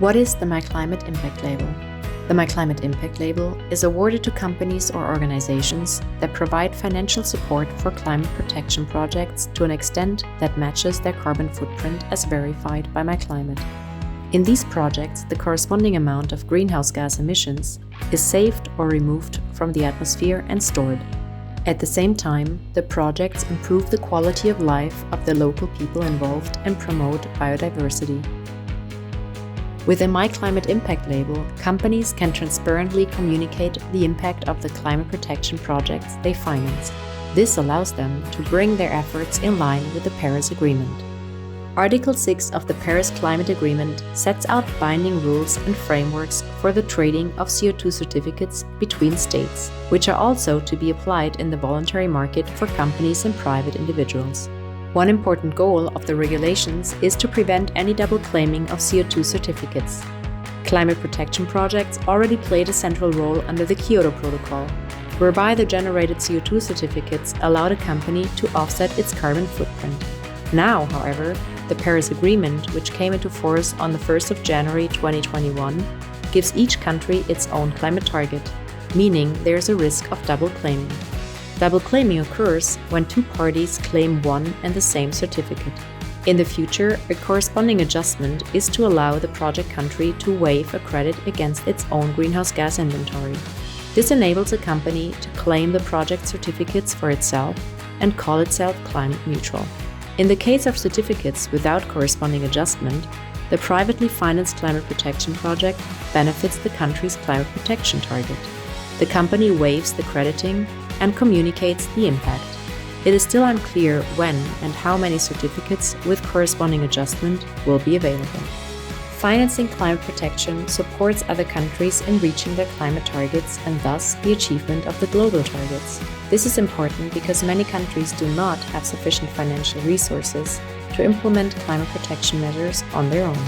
What is the myclimate impact label? The myclimate impact label is awarded to companies or organizations that provide financial support for climate protection projects to an extent that matches their carbon footprint as verified by myclimate. In these projects, the corresponding amount of greenhouse gas emissions is saved or removed from the atmosphere and stored. At the same time, the projects improve the quality of life of the local people involved and promote biodiversity. With a myclimate impact label, companies can transparently communicate the impact of the climate protection projects they finance. This allows them to bring their efforts in line with the Paris Agreement. Article 6 of the Paris Climate Agreement sets out binding rules and frameworks for the trading of CO2 certificates between states, which are also to be applied in the voluntary market for companies and private individuals. One important goal of the regulations is to prevent any double claiming of CO2 certificates. Climate protection projects already played a central role under the Kyoto Protocol, whereby the generated CO2 certificates allowed a company to offset its carbon footprint. Now, however, the Paris Agreement, which came into force on the 1st of January 2021, gives each country its own climate target, meaning there is a risk of double claiming. Double claiming occurs when two parties claim one and the same certificate. In the future, a corresponding adjustment is to allow the project country to waive a credit against its own greenhouse gas inventory. This enables a company to claim the project certificates for itself and call itself climate neutral. In the case of certificates without corresponding adjustment, the privately financed climate protection project benefits the country's climate protection target. The company waives the crediting and communicates the impact. It is still unclear when and how many certificates with corresponding adjustment will be available. Financing climate protection supports other countries in reaching their climate targets and thus the achievement of the global targets. This is important because many countries do not have sufficient financial resources to implement climate protection measures on their own.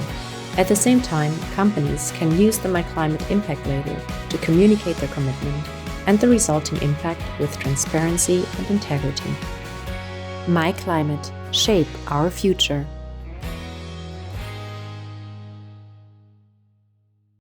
At the same time, companies can use the myclimate impact label to communicate their commitment and the resulting impact with transparency and integrity. myclimate. Shape our future.